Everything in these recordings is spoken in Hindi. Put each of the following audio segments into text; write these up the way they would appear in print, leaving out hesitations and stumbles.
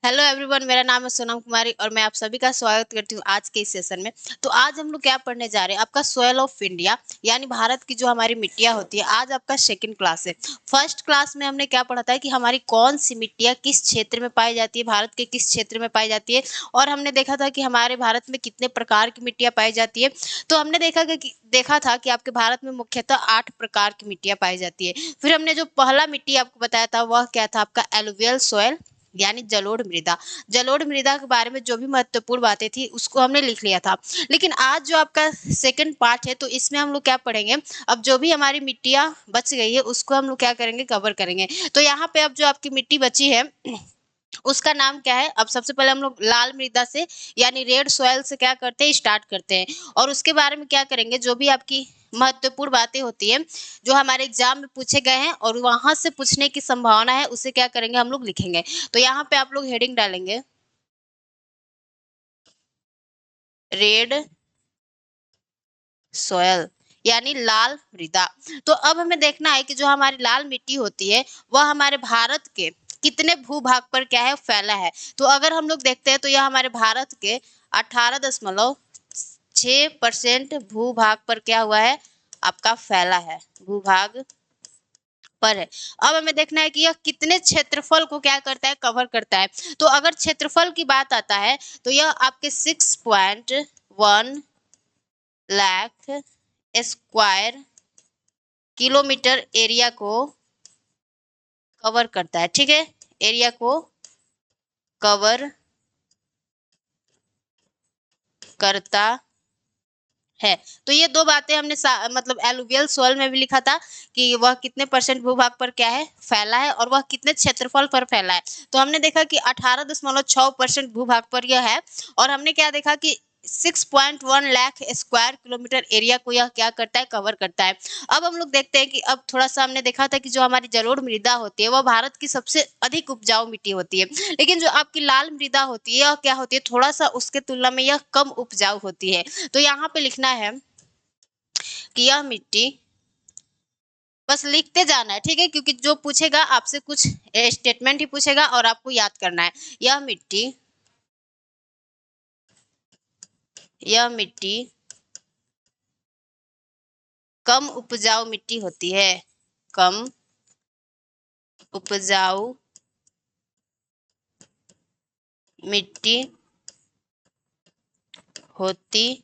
हेलो एवरीवन, मेरा नाम है सोनम कुमारी और मैं आप सभी का स्वागत करती हूँ आज के इस सेशन में। तो आज हम लोग क्या पढ़ने जा रहे हैं, आपका सोयल ऑफ इंडिया यानी भारत की जो हमारी मिट्टियाँ होती है। आज आपका सेकंड क्लास है। फर्स्ट क्लास में हमने क्या पढ़ा था कि हमारी कौन सी मिट्टियाँ किस क्षेत्र में पाई जाती है, भारत के किस क्षेत्र में पाई जाती है, और हमने देखा था कि हमारे भारत में कितने प्रकार की मिट्टियाँ पाई जाती है। तो हमने देखा था कि आपके भारत में मुख्यतः 8 प्रकार की मिट्टियाँ पाई जाती है। फिर हमने जो पहला मिट्टी आपको बताया था वह क्या था, आपका एलुवियल सॉयल यानी जलोढ़ मृदा। जलोढ़ मृदा के बारे में जो भी महत्वपूर्ण बातें थी उसको हमने लिख लिया था। लेकिन आज जो आपका सेकंड पार्ट है तो इसमें हम लोग क्या पढ़ेंगे, अब जो भी हमारी मिट्टियाँ बच गई है उसको हम लोग क्या करेंगे, कवर करेंगे। तो यहाँ पे अब जो आपकी मिट्टी बची है उसका नाम क्या है। अब सबसे पहले हम लोग लाल मृदा से यानी रेड सॉइल से क्या करते हैं, स्टार्ट करते हैं। और उसके बारे में क्या करेंगे, जो भी आपकी महत्वपूर्ण बातें होती है जो हमारे एग्जाम में पूछे गए हैं और वहां से पूछने की संभावना है उसे क्या करेंगे, हम लोग लिखेंगे। तो यहाँ पे आप लोग हेडिंग डालेंगे रेड सॉयल यानी लाल मृदा। तो अब हमें देखना है कि जो हमारी लाल मिट्टी होती है वह हमारे भारत के कितने भूभाग पर क्या है, फैला है। तो अगर हम लोग देखते हैं तो यह हमारे भारत के 18.6% भूभाग पर क्या हुआ है, आपका फैला है, भूभाग पर है। अब हमें देखना है कि यह कितने क्षेत्रफल को क्या करता है, कवर करता है। तो अगर क्षेत्रफल की बात आता है तो यह आपके 6.1 लाख स्क्वायर किलोमीटर एरिया को कवर करता है। ठीक है, एरिया को कवर करता है। तो ये दो बातें हमने मतलब एलुवियल सोइल में भी लिखा था कि वह कितने परसेंट भूभाग पर क्या है, फैला है, और वह कितने क्षेत्रफल पर फैला है। तो हमने देखा कि 18.6% भूभाग पर यह है। और हमने क्या देखा कि 6.1 लाख स्क्वायर किलोमीटर एरिया को यह क्या करता है, कवर करता है। अब हम लोग देखते हैं कि अब थोड़ा सा हमने देखा था कि जो हमारी जलोढ़ मृदा होती है वह भारत की सबसे अधिक उपजाऊ मिट्टी होती है। लेकिन जो आपकी लाल मृदा होती है यह क्या होती है, थोड़ा सा उसके तुलना में यह कम उपजाऊ होती है। तो यहाँ पे लिखना है कि यह मिट्टी, बस लिखते जाना है, ठीक है, क्योंकि जो पूछेगा आपसे कुछ स्टेटमेंट ही पूछेगा और आपको याद करना है। यह मिट्टी कम उपजाऊ मिट्टी होती है, कम उपजाऊ मिट्टी होती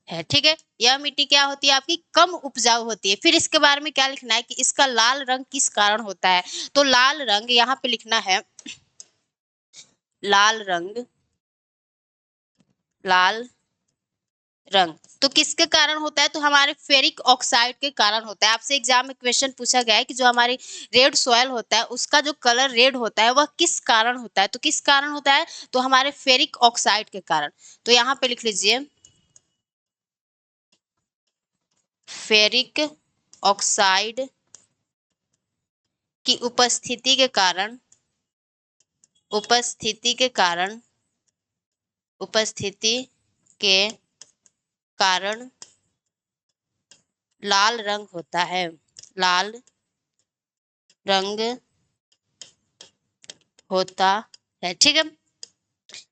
है। ठीक है, यह मिट्टी क्या होती है, आपकी कम उपजाऊ होती है। फिर इसके बारे में क्या लिखना है कि इसका लाल रंग किस कारण होता है। तो लाल रंग यहाँ पे लिखना है, लाल रंग, लाल रंग तो किसके कारण होता है, तो हमारे फेरिक ऑक्साइड के कारण होता है। आपसे एग्जाम में क्वेश्चन पूछा गया है कि जो हमारी रेड सॉइल होता है उसका जो कलर रेड होता है वह किस कारण होता है। तो किस कारण होता है, तो हमारे फेरिक ऑक्साइड के कारण। तो यहाँ पे लिख लीजिए फेरिक ऑक्साइड की उपस्थिति के कारण उपस्थिति के कारण लाल रंग होता है, लाल रंग होता है। ठीक है,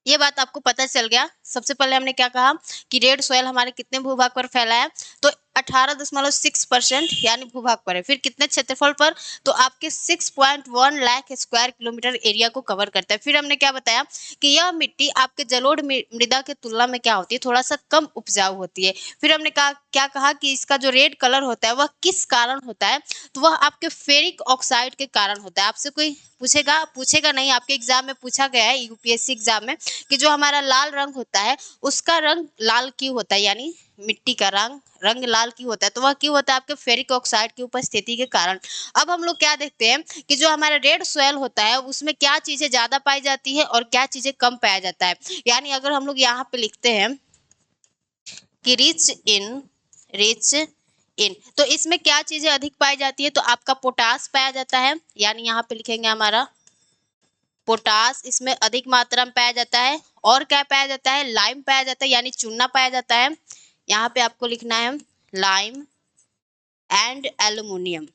ये बात आपको पता चल गया। सबसे पहले हमने क्या कहा कि रेड सॉइल हमारे कितने भूभाग पर फैला है, तो 18.6% यानी भूभाग पर है। फिर कितने क्षेत्रफल पर, तो आपके 6.1 लाख स्क्वायर किलोमीटर एरिया को कवर करता है। फिर हमने क्या बताया कि यह मिट्टी आपके जलोढ़ मृदा के तुलना में क्या होती है, थोड़ा सा कम उपजाऊ होती है। फिर हमने क्या कहा कि इसका जो रेड कलर होता है वह किस कारण होता है, तो वह आपके फेरिक ऑक्साइड के कारण होता है। आपसे कोई पूछेगा नहीं, आपके एग्जाम में पूछा गया है यूपीएससी एग्जाम में कि जो हमारा लाल रंग होता है उसका रंग लाल क्यों होता है, यानी मिट्टी का रंग रंग लाल क्यों होता है, तो वह क्यों होता है, आपके फेरिक ऑक्साइड की उपस्थिति के कारण। अब हम लोग क्या देखते हैं कि जो हमारा रेड सॉइल होता है उसमें क्या चीजें ज्यादा पाई जाती है और क्या चीजें कम पाया जाता है। यानी अगर हम लोग यहाँ पे लिखते हैं कि रिच इन, तो इसमें क्या चीजें अधिक पाई जाती है, तो आपका पोटास पाया जाता है। यानी यहाँ पे लिखेंगे हमारा पोटास इसमें अधिक मात्रा में पाया जाता है। और क्या पाया जाता है, लाइम पाया जाता है, यानी चूना पाया जाता है। यहाँ पे आपको लिखना है लाइम एंड एल्यूमिनियम,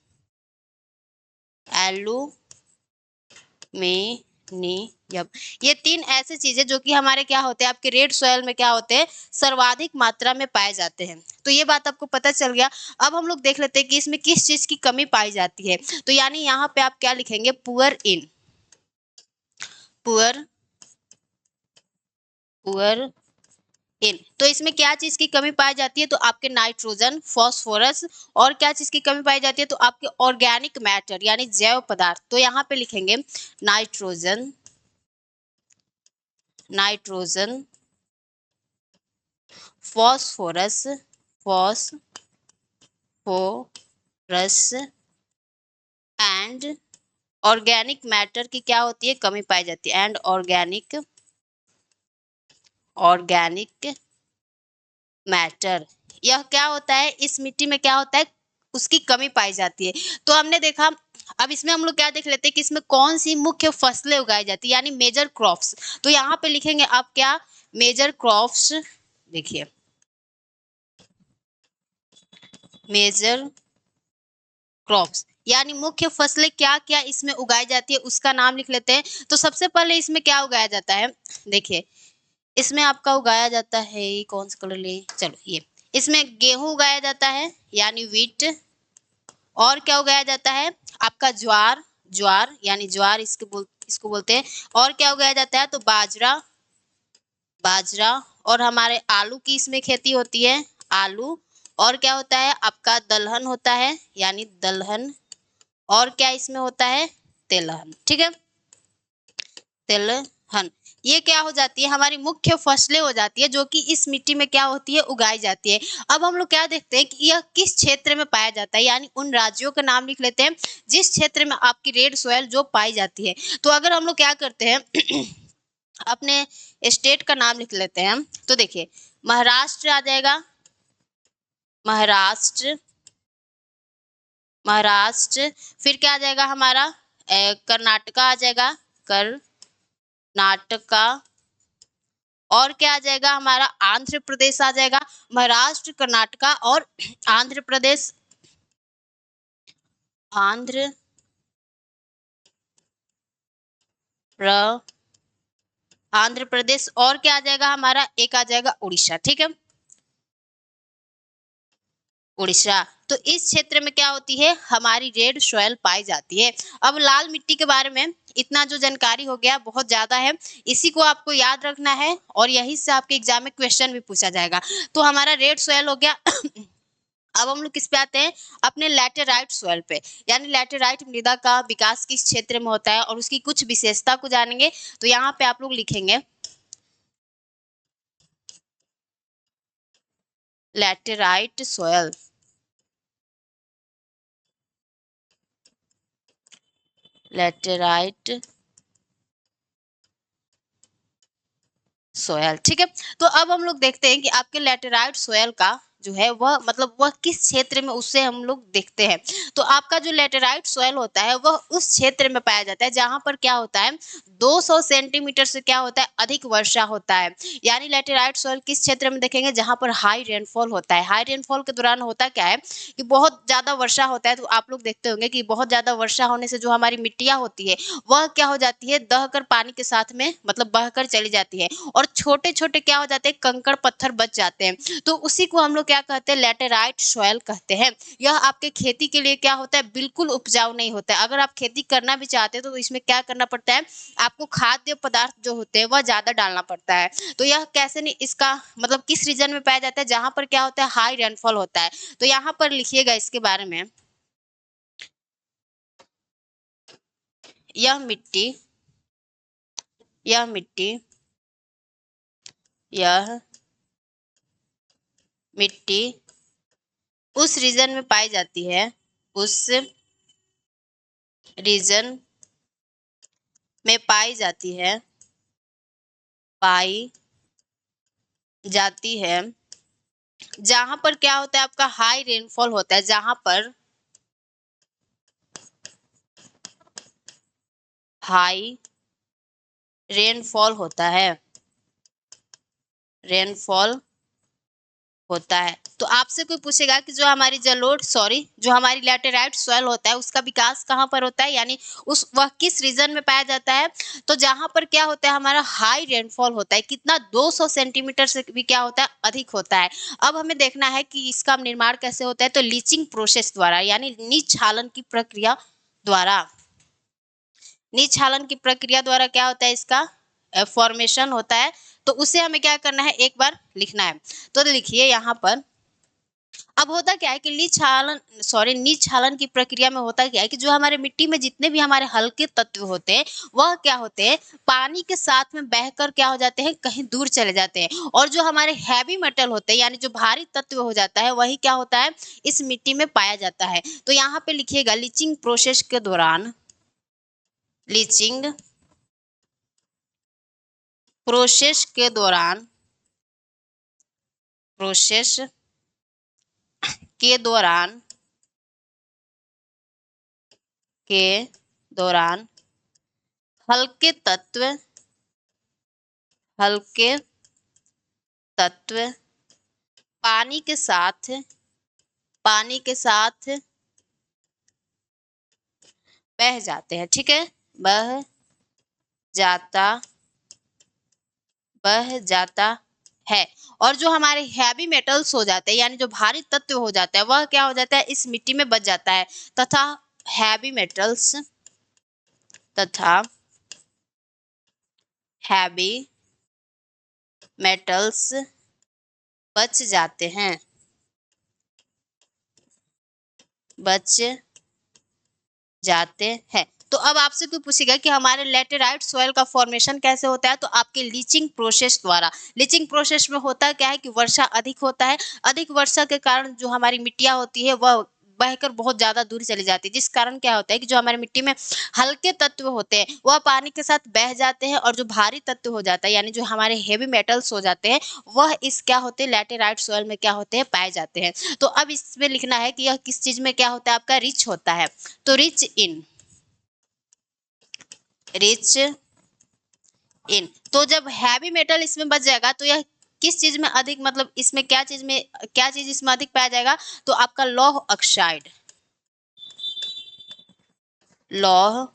एल्यूमिनियम नियम। ये 3 ऐसे चीजें जो कि हमारे क्या होते हैं, आपके रेड सॉइल में क्या होते हैं, सर्वाधिक मात्रा में पाए जाते हैं। तो ये बात आपको पता चल गया। अब हम लोग देख लेते हैं कि इसमें किस चीज की कमी पाई जाती है। तो यानी यहाँ पे आप क्या लिखेंगे, poor in, poor poor in. तो इसमें क्या चीज की कमी पाई जाती है, तो आपके नाइट्रोजन, फास्फोरस, और क्या चीज की कमी पाई जाती है, तो आपके ऑर्गेनिक मैटर यानी जैव पदार्थ। तो यहाँ पे लिखेंगे nitrogen, nitrogen, phosphorus, phosphorus and organic matter की क्या होती है, कमी पाई जाती है। एंड ऑर्गेनिक मैटर, यह क्या होता है, इस मिट्टी में क्या होता है, उसकी कमी पाई जाती है। तो हमने देखा। अब इसमें हम लोग क्या देख लेते हैं कि इसमें कौन सी मुख्य फसलें उगाई जाती है, यानी मेजर क्रॉप्स। तो यहाँ पे लिखेंगे आप क्या, मेजर क्रॉप्स। देखिए, मेजर क्रॉप्स यानी मुख्य फसलें क्या क्या इसमें उगाई जाती है, उसका नाम लिख लेते हैं। तो सबसे पहले इसमें क्या उगाया जाता है, देखिए इसमें आपका उगाया जाता है, कौन सा कलर ले, चलो ये, इसमें गेहूं उगाया जाता है यानी वीट। और क्या उगाया जाता है, आपका ज्वार, ज्वार यानी ज्वार इसको बोलते हैं। और क्या उगाया जाता है, तो बाजरा, बाजरा। और हमारे आलू की इसमें खेती होती है, आलू। और क्या होता है, आपका दलहन होता है यानी दलहन। और क्या इसमें होता है, तिलहन। ठीक है, तिलहन। ये क्या हो जाती है, हमारी मुख्य फसलें हो जाती है, जो कि इस मिट्टी में क्या होती है, उगाई जाती है। अब हम लोग क्या देखते हैं कि यह किस क्षेत्र में पाया जाता है, यानी उन राज्यों का नाम लिख लेते हैं जिस क्षेत्र में आपकी रेड सॉइल जो पाई जाती है। तो अगर हम लोग क्या करते हैं अपने स्टेट का नाम लिख लेते हैं, तो देखिए महाराष्ट्र आ जाएगा, महाराष्ट्र, महाराष्ट्र। फिर क्या आ जाएगा हमारा, कर्नाटका आ जाएगा, कर्नाटका। और क्या आ जाएगा हमारा, आंध्र प्रदेश आ जाएगा। महाराष्ट्र, कर्नाटका और आंध्र प्रदेश, आंध्र प्र आंध्र प्रदेश। और क्या आ जाएगा हमारा, एक आ जाएगा उड़ीसा। ठीक है, उड़ीसा। तो इस क्षेत्र में क्या होती है, हमारी रेड सॉइल पाई जाती है। अब लाल मिट्टी के बारे में इतना जो जानकारी हो गया बहुत ज्यादा है, इसी को आपको याद रखना है और यही से आपके एग्जाम में क्वेश्चन भी पूछा जाएगा। तो हमारा रेड सॉइल हो गया। अब हम लोग किस पे आते हैं, अपने लैटेराइट सॉइल पे, यानी लैटेराइट मृदा का विकास किस क्षेत्र में होता है और उसकी कुछ विशेषता को जानेंगे। तो यहाँ पे आप लोग लिखेंगे लैटेराइट सॉइल, लैटेराइट सोयल। ठीक है, तो अब हम लोग देखते हैं कि आपके लैटेराइट सोयल का जो है वह मतलब वह किस क्षेत्र में, उससे हम लोग देखते हैं। तो आपका जो लैटेराइट सोयल होता है वह उस क्षेत्र में पाया जाता है जहां पर क्या होता है, 200 सेंटीमीटर से क्या होता है, अधिक वर्षा होता है। यानी लैटेराइट सोयल किस क्षेत्र में देखेंगे, जहां पर हाई रेनफॉल होता है। हाई रेनफॉल के दौरान होता क्या है कि बहुत ज्यादा वर्षा होता है। तो आप लोग देखते होंगे कि बहुत ज्यादा वर्षा होने से जो हमारी मिट्टियां होती है वह क्या हो जाती है, दहकर पानी के साथ में मतलब बहकर चली जाती है और छोटे छोटे क्या हो जाते हैं, कंकड़ पत्थर बच जाते हैं। तो उसी को हम लोग क्या कहते हैं, लैटेराइट सॉइल कहते हैं। यह आपके खेती के लिए क्या होता है, बिल्कुल उपजाऊ नहीं होता है। अगर आप खेती करना भी चाहते हैं तो इसमें क्या करना पड़ता है, आपको खाद्य पदार्थ जो होते हैं वह ज्यादा डालना पड़ता है। तो यह कैसे नहीं, इसका मतलब किस रीजन में पाया जाता है, जहां पर क्या होता है, हाई रेनफॉल होता है। तो यहाँ पर लिखिएगा इसके बारे में, यह मिट्टी, यह मिट्टी, यह मिट्टी उस रीजन में पाई जाती है, उस रीजन में पाई जाती है, पाई जाती है जहां पर क्या होता है, आपका हाई रेनफॉल होता है, जहां पर हाई रेनफॉल होता है, रेनफॉल होता है। तो आपसे कोई पूछेगा कि जो हमारी लैटेराइट सॉइल होता है उसका विकास कहाँ पर होता है, यानी उस वह किस रीजन में पाया जाता है। तो जहाँ पर क्या होता है, हमारा हाई रेनफॉल होता है, कितना 200 सेंटीमीटर से भी क्या होता है, अधिक होता है। अब हमें देखना है कि इसका निर्माण कैसे होता है, तो लीचिंग प्रोसेस द्वारा, यानी निक्षालन की प्रक्रिया द्वारा। निक्षालन की प्रक्रिया द्वारा क्या होता है, इसका फॉर्मेशन होता है। तो उसे हमें क्या करना है, एक बार लिखना है। तो लिखिए यहाँ पर। अब होता क्या है कि निक्षालन की प्रक्रिया में होता क्या है कि जो हमारे मिट्टी में जितने भी हमारे हल्के तत्व होते हैं, वह क्या होते हैं, पानी के साथ में बहकर क्या हो जाते हैं, कहीं दूर चले जाते हैं। और जो हमारे हैवी मेटल होते हैं, यानी जो भारी तत्व हो जाता है, वही क्या होता है, इस मिट्टी में पाया जाता है। तो यहाँ पे लिखिएगा, लीचिंग प्रोसेस के दौरान प्रोसेस के दौरान के दौरान हल्के हल्के तत्व पानी के साथ पानी के साथ बह जाते हैं। ठीक है, बह जाता बह जाता है। और जो हमारे हैवी मेटल्स हो जाते हैं, यानी जो भारी तत्व हो जाता है, वह क्या हो जाता है, इस मिट्टी में बच जाता है। तथा हैवी मेटल्स तथा हैवी मेटल्स बच जाते हैं बच जाते हैं। तो अब आपसे कोई पूछेगा कि हमारे लैटेराइट सॉइल का फॉर्मेशन कैसे होता है, तो आपके लीचिंग प्रोसेस द्वारा। लीचिंग प्रोसेस में होता क्या है कि वर्षा अधिक होता है। अधिक वर्षा के कारण जो हमारी मिट्टियां होती है, वह बहकर बहुत ज्यादा दूर चली जाती है, जिस कारण क्या होता है कि जो हमारी मिट्टी में हल्के तत्व होते हैं, वह पानी के साथ बह जाते हैं। और जो भारी तत्व हो जाता है, यानी जो हमारे हेवी मेटल्स हो जाते हैं, वह इस क्या होते हैं, लैटेराइट सॉइल में क्या होते हैं, पाए जाते हैं। तो अब इसमें लिखना है कि यह किस चीज में क्या होता है, आपका रिच होता है। तो रिच इन तो जब हैवी मेटल इसमें बच जाएगा, तो यह किस चीज में अधिक, मतलब इसमें क्या चीज इसमें अधिक पाया जाएगा, तो आपका लौह ऑक्साइड लौह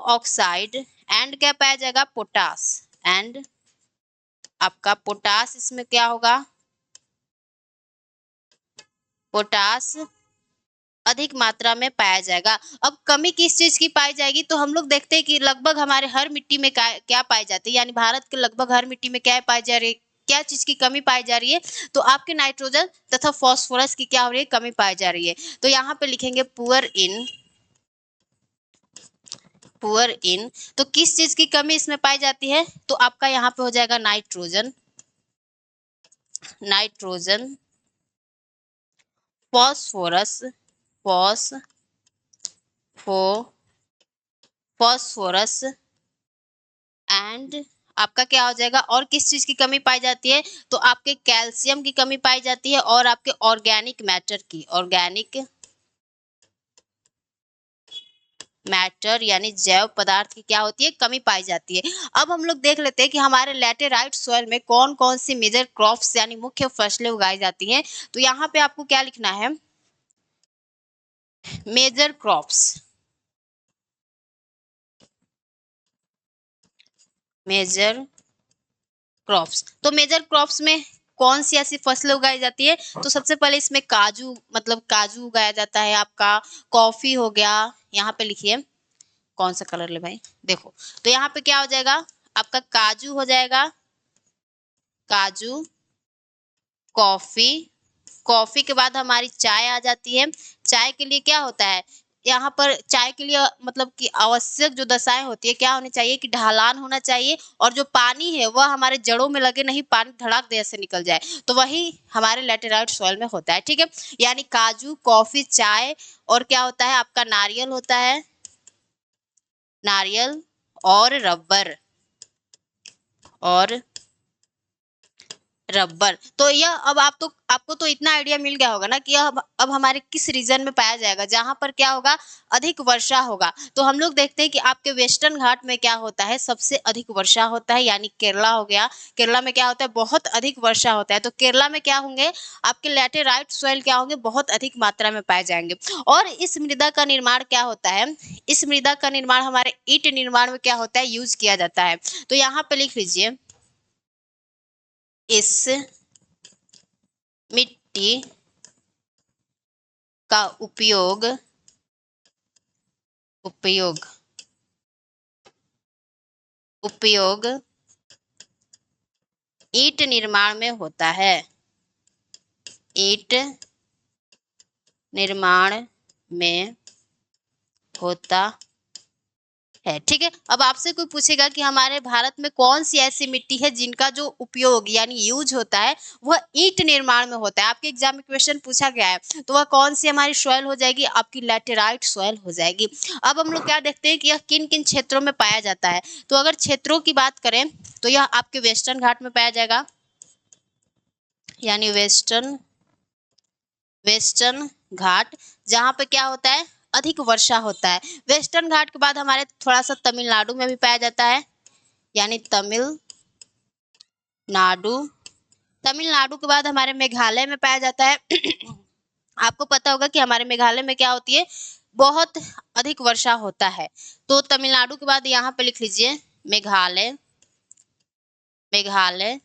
ऑक्साइड एंड क्या पाया जाएगा, पोटास। एंड आपका पोटास इसमें क्या होगा, पोटास अधिक मात्रा में पाया जाएगा। अब कमी किस चीज की पाई जाएगी, तो हम लोग देखते हैं कि लगभग हमारे हर मिट्टी में क्या पाई जाती है, यानी भारत के लगभग हर मिट्टी में क्या पाई जा रही है, क्या चीज की कमी पाई जा रही है, तो आपके नाइट्रोजन तथा फास्फोरस की क्या हो रही है, कमी पाई जा रही है। तो यहाँ पे लिखेंगे पुअर इन। तो किस चीज की कमी इसमें पाई जाती है, तो आपका यहाँ पे हो जाएगा nitrogen, phosphorus phos pho phosphorus and आपका क्या हो जाएगा, और किस चीज की कमी पाई जाती है, तो आपके कैल्शियम की कमी पाई जाती है, और आपके ऑर्गेनिक मैटर यानी जैव पदार्थ की क्या होती है, कमी पाई जाती है। अब हम लोग देख लेते हैं कि हमारे लैटेराइट सॉइल में कौन कौन सी मेजर क्रॉप्स यानी मुख्य फसलें उगाई जाती हैं। तो यहाँ पे आपको क्या लिखना है, मेजर क्रॉप्स मेजर तो मेजर क्रॉप्स में कौन सी ऐसी फसलें उगाई जाती है, तो सबसे पहले इसमें काजू उगाया जाता है, आपका कॉफी हो गया। यहाँ पे लिखिए, कौन सा कलर ले भाई, देखो। तो यहाँ पे क्या हो जाएगा, आपका काजू हो जाएगा, काजू, कॉफी। कॉफी के बाद हमारी चाय आ जाती है। चाय के लिए क्या होता है, यहाँ पर चाय के लिए मतलब कि आवश्यक जो दशाएं होती है, क्या होनी चाहिए कि ढलान होना चाहिए, और जो पानी है वह हमारे जड़ों में लगे नहीं, पानी धड़ाक दे ऐसे निकल जाए, तो वही हमारे लैटेराइट सॉइल में होता है। ठीक है, यानी काजू, कॉफी, चाय, और क्या होता है आपका नारियल होता है, नारियल और रबर रबर। तो यह अब आपको तो इतना आइडिया मिल गया होगा ना कि यह अब हमारे किस रीजन में पाया जाएगा, जहां पर क्या होगा, अधिक वर्षा होगा। तो हम लोग देखते हैं कि आपके वेस्टर्न घाट में क्या होता है, सबसे अधिक वर्षा होता है, यानी केरला हो गया। केरला में क्या होता है, बहुत अधिक वर्षा होता है। तो केरला में क्या होंगे, आपके लैटेराइट सॉइल क्या होंगे, बहुत अधिक मात्रा में पाए जाएंगे। और इस मृदा का निर्माण क्या होता है, इस मृदा का निर्माण हमारे ईंट निर्माण में क्या होता है, यूज किया जाता है। तो यहाँ पे लिख लीजिए, इस मिट्टी का उपयोग उपयोग उपयोग ईंट निर्माण में होता है, ईंट निर्माण में होता है। ठीक है। अब आपसे कोई पूछेगा कि हमारे भारत में कौन सी ऐसी मिट्टी है जिनका जो उपयोग यानी यूज होता है वह ईंट निर्माण में होता है, आपके एग्जाम में क्वेश्चन पूछा गया है। तो वह कौन सी हमारी सॉइल हो जाएगी, आपकी लैटेराइट सॉइल हो जाएगी। अब हम लोग क्या देखते हैं कि यह किन किन क्षेत्रों में पाया जाता है। तो अगर क्षेत्रों की बात करें तो यह आपके वेस्टर्न घाट में पाया जाएगा, यानी वेस्टर्न घाट, जहां पे क्या होता है, अधिक वर्षा होता है। वेस्टर्न घाट के बाद हमारे थोड़ा सा तमिलनाडु में भी पाया जाता है, यानी तमिलनाडु। तमिलनाडु के बाद हमारे मेघालय में पाया जाता है। आपको पता होगा कि हमारे मेघालय में क्या होती है, बहुत अधिक वर्षा होता है। तो तमिलनाडु के बाद यहाँ पे लिख लीजिए मेघालय, मेघालय।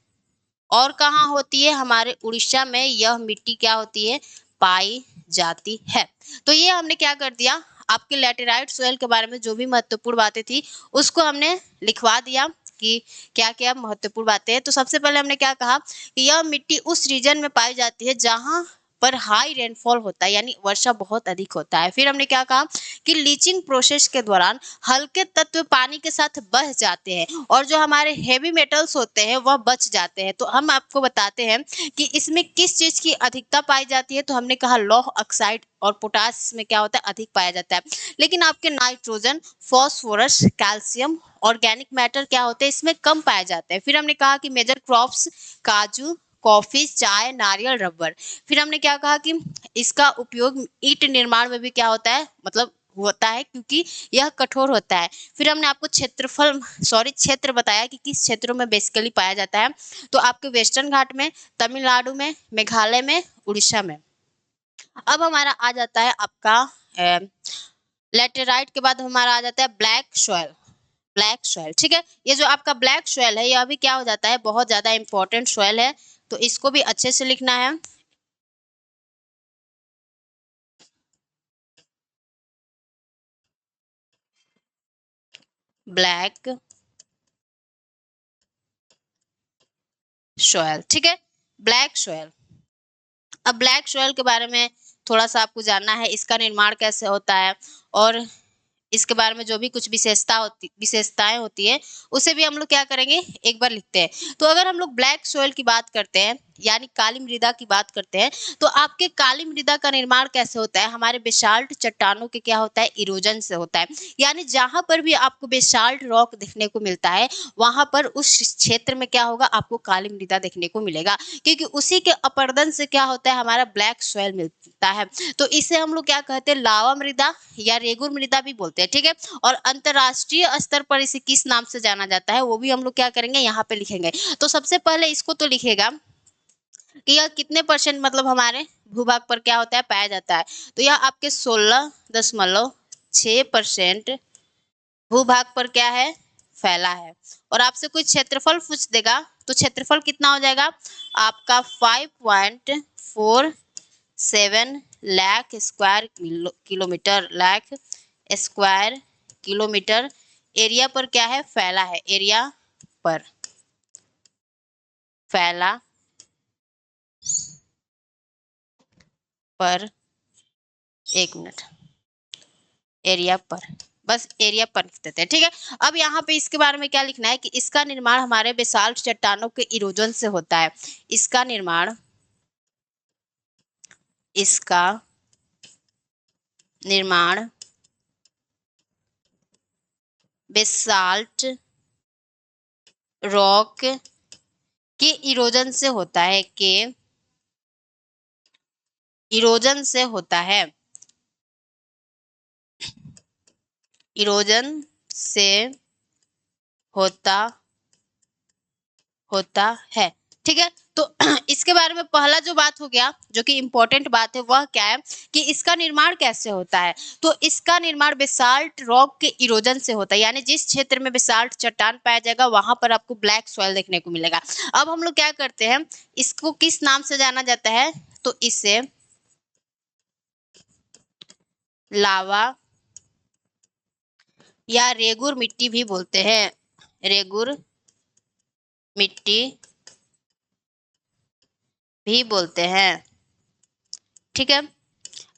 और कहाँ होती है, हमारे उड़ीसा में यह मिट्टी क्या होती है, पाई जाती है। तो ये हमने क्या कर दिया, आपके लैटेराइट सोयल के बारे में जो भी महत्वपूर्ण बातें थी उसको हमने लिखवा दिया कि क्या क्या महत्वपूर्ण बातें हैं। तो सबसे पहले हमने क्या कहा कि यह मिट्टी उस रीजन में पाई जाती है जहां पर हाई रेनफॉल होता है, यानी वर्षा बहुत अधिक होता है। फिर हमने क्या कहा कि लीचिंग प्रोसेस के दौरान हल्के तत्व पानी के साथ बह जाते हैं और जो हमारे हेवी मेटल्स होते हैं वह बच जाते हैं। तो हम आपको बताते हैं कि इसमें किस चीज की अधिकता पाई जाती है। तो हमने कहा लौह ऑक्साइड और पोटास में क्या होता है, अधिक पाया जाता है। लेकिन आपके nitrogen, phosphorus, calcium, organic matter क्या होते हैं, इसमें कम पाए जाते हैं। फिर हमने कहा कि मेजर क्रॉप्स काजू, कॉफी, चाय, नारियल, रबर। फिर हमने क्या कहा कि इसका उपयोग ईंट निर्माण में भी क्या होता है, मतलब होता है, क्योंकि यह कठोर होता है। फिर हमने आपको क्षेत्र बताया कि किस क्षेत्रों में बेसिकली पाया जाता है। तो आपके वेस्टर्न घाट में, तमिलनाडु में, मेघालय में, उड़ीसा में। अब हमारा आ जाता है आपका लेटेराइट के बाद हमारा आ जाता है ब्लैक सॉइल, ब्लैक सॉइल। ठीक है। ये जो आपका ब्लैक सॉइल है यह भी क्या हो जाता है, बहुत ज्यादा इंपॉर्टेंट सॉइल है। तो इसको भी अच्छे से लिखना है, ब्लैक सॉइल। ठीक है, ब्लैक सॉइल। अब ब्लैक सॉइल के बारे में थोड़ा सा आपको जानना है, इसका निर्माण कैसे होता है और इसके बारे में जो भी कुछ विशेषताएं होती है उसे भी हम लोग क्या करेंगे, एक बार लिखते हैं। तो अगर हम लोग ब्लैक सॉइल की बात करते हैं यानी काली मृदा की बात करते हैं, तो आपके काली मृदा का निर्माण कैसे होता है, हमारे बेसाल्ट चट्टानों के क्या होता है, इरोजन से होता है। यानी जहां पर भी आपको बेसाल्ट रॉक देखने को मिलता है वहां पर उस क्षेत्र में क्या होगा, आपको काली मृदा देखने को मिलेगा, क्योंकि उसी के अपर्दन से क्या होता है, हमारा ब्लैक सॉइल मिलता है। तो इसे हम लोग क्या कहते हैं, लावा मृदा या रेगुर मृदा भी बोलते हैं। ठीक है। और अंतरराष्ट्रीय स्तर पर इसे किस नाम से जाना जाता है वो भी हम लोग क्या करेंगे, यहाँ पे लिखेंगे। तो सबसे पहले इसको तो लिखेगा कि यह कितने परसेंट मतलब हमारे भूभाग पर क्या होता है, पाया जाता है। तो यह आपके 16.6% भूभाग पर क्या है, फैला है। और आपसे कोई क्षेत्रफल पूछ देगा तो क्षेत्रफल कितना हो जाएगा आपका, 5.47 lakh square kilometre, lakh square kilometre area पर क्या है, फैला है, एरिया पर फैला पर, एक मिनट, एरिया पर, बस एरिया पर लिख देते हैं। ठीक है। अब यहाँ पे इसके बारे में क्या लिखना है कि इसका निर्माण हमारे बेसाल्ट चट्टानों के इरोजन से होता है। इसका निर्माण, इसका निर्माण बेसाल्ट रॉक कि इरोजन से होता है, कि इरोजन से होता है, इरोजन से होता होता है। ठीक है, तो इसके बारे में पहला जो बात हो गया, जो कि इंपॉर्टेंट बात है, वह क्या है कि इसका निर्माण कैसे होता है। तो इसका निर्माण बेसाल्ट रॉक के इरोजन से होता है, यानी जिस क्षेत्र में बेसाल्ट चट्टान पाया जाएगा वहां पर आपको ब्लैक सॉइल देखने को मिलेगा। अब हम लोग क्या करते हैं, इसको किस नाम से जाना जाता है, तो इसे लावा या रेगुर मिट्टी भी बोलते हैं, रेगुर मिट्टी भी बोलते हैं। ठीक है,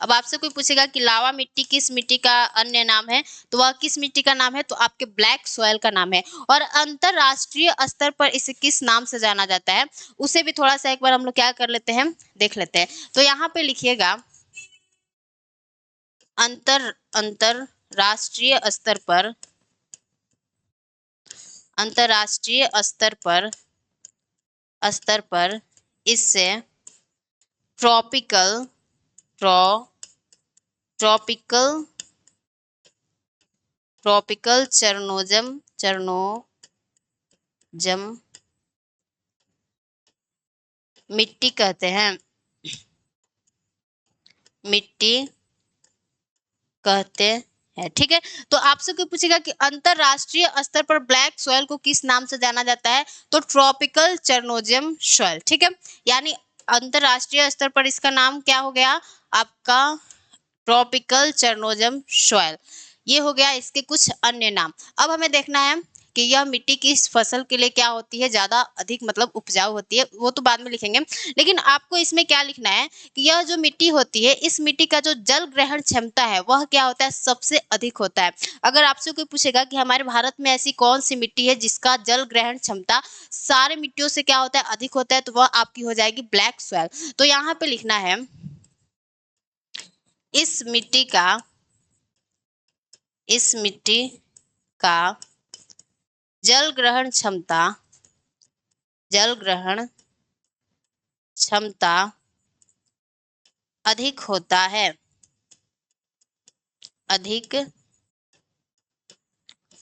अब आपसे कोई पूछेगा कि लावा मिट्टी किस मिट्टी का अन्य नाम है, तो वह किस मिट्टी का नाम है, तो आपके ब्लैक सॉइल का नाम है। और अंतरराष्ट्रीय स्तर पर इसे किस नाम से जाना जाता है, उसे भी थोड़ा सा एक बार हम लोग क्या कर लेते हैं, देख लेते हैं। तो यहाँ पे लिखिएगा, अंतरराष्ट्रीय स्तर पर, अंतरराष्ट्रीय स्तर पर इससे ट्रॉपिकल ट्रॉपिकल ट्रॉपिकल चरनोजम मिट्टी कहते हैं, मिट्टी कहते हैं। ठीक है, तो आपसे कोई पूछेगा कि अंतरराष्ट्रीय स्तर पर ब्लैक सॉइल को किस नाम से जाना जाता है, तो ट्रॉपिकल चरनोजियम सॉइल। ठीक है, यानी अंतरराष्ट्रीय स्तर पर इसका नाम क्या हो गया आपका, ट्रॉपिकल चरनोजम सॉइल। ये हो गया इसके कुछ अन्य नाम। अब हमें देखना है कि यह मिट्टी किस फसल के लिए क्या होती है, ज्यादा अधिक मतलब उपजाऊ होती है, वो तो बाद में लिखेंगे। लेकिन आपको इसमें क्या लिखना है कि यह जो मिट्टी होती है, इस मिट्टी का जो जल ग्रहण क्षमता है वह क्या होता है, सबसे अधिक होता है। अगर आपसे कोई पूछेगा कि हमारे भारत में ऐसी कौन सी मिट्टी है जिसका जल ग्रहण क्षमता सारे मिट्टियों से क्या होता है, अधिक होता है, तो वह आपकी हो जाएगी ब्लैक सॉइल। तो यहाँ पे लिखना है, इस मिट्टी का इस मिट्टी का जल ग्रहण क्षमता अधिक होता है, अधिक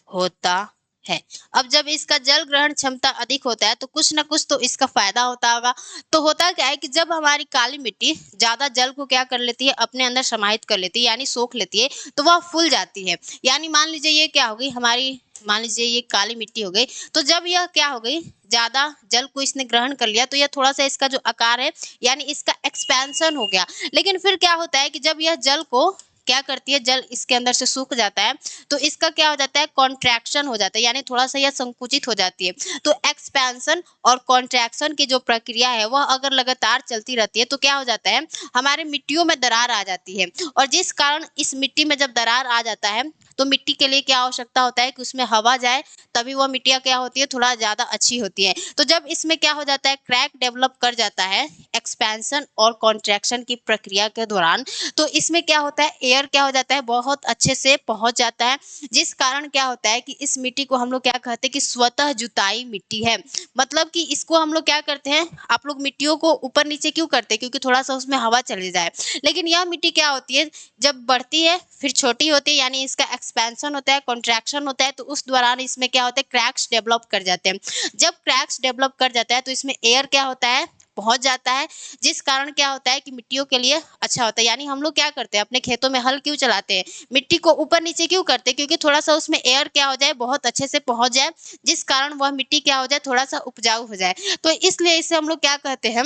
होता है। अब जब इसका जल ग्रहण क्षमता अधिक होता है तो कुछ ना कुछ तो इसका फायदा होता होगा। तो होता क्या है कि जब हमारी काली मिट्टी ज्यादा जल को क्या कर लेती है, अपने अंदर समाहित कर लेती है, यानी सोख लेती है, तो वह फूल जाती है। यानी मान लीजिए ये क्या होगी हमारी, मान लीजिए ये काली मिट्टी हो गई, तो जब यह क्या हो गई, ज्यादा जल को इसने ग्रहण कर लिया, तो यह थोड़ा सा इसका जो आकार है, यानी इसका एक्सपेंशन हो गया। लेकिन फिर क्या होता है कि जब यह जल को क्या करती है, जल इसके अंदर से सूख जाता है, तो इसका क्या हो जाता है, कॉन्ट्रैक्शन हो जाता है, यानी थोड़ा सा यह संकुचित हो जाती है। तो एक्सपेंशन और कॉन्ट्रैक्शन की जो प्रक्रिया है वह अगर लगातार चलती रहती है तो क्या हो जाता है, हमारे मिट्टियों में दरार आ जाती है। और जिस कारण इस मिट्टी में जब दरार आ जाता है तो मिट्टी के लिए क्या आवश्यकता होता है कि उसमें हवा जाए, तभी वह मिट्टियां क्या होती है, थोड़ा ज्यादा अच्छी होती है। तो जब इसमें क्या हो जाता है, क्रैक डेवलप कर जाता है एक्सपेंशन और कॉन्ट्रैक्शन की प्रक्रिया के दौरान, तो इसमें क्या होता है, एयर क्या हो जाता है, बहुत अच्छे से पहुंच जाता है। जिस कारण क्या होता है कि इस मिट्टी को हम लोग क्या कहते हैं कि स्वतः जुताई मिट्टी है। मतलब कि इसको हम लोग क्या करते हैं, आप लोग मिट्टियों को ऊपर नीचे क्यों करते हैं, क्योंकि थोड़ा सा उसमें हवा चली जाए। लेकिन यह मिट्टी क्या होती है, जब बढ़ती है फिर छोटी होती है, यानी इसका एक्सपेंशन होता है, कॉन्ट्रैक्शन होता है, तो उस दौरान इसमें क्या होता है, क्रैक्स डेवलप कर जाते हैं। जब क्रैक्स डेवलप कर जाता है तो इसमें एयर क्या होता है, पहुंच जाता है। जिस कारण क्या होता है कि मिट्टियों के लिए अच्छा होता है। यानी हम लोग क्या करते हैं, अपने खेतों में हल क्यों चलाते हैं, मिट्टी को ऊपर नीचे क्यों करते हैं, क्योंकि थोड़ा सा उसमें एयर क्या हो जाए, बहुत अच्छे से पहुंच जाए, जिस कारण वह मिट्टी क्या हो जाए, थोड़ा सा उपजाऊ हो जाए। तो इसलिए इसे हम लोग क्या कहते हैं,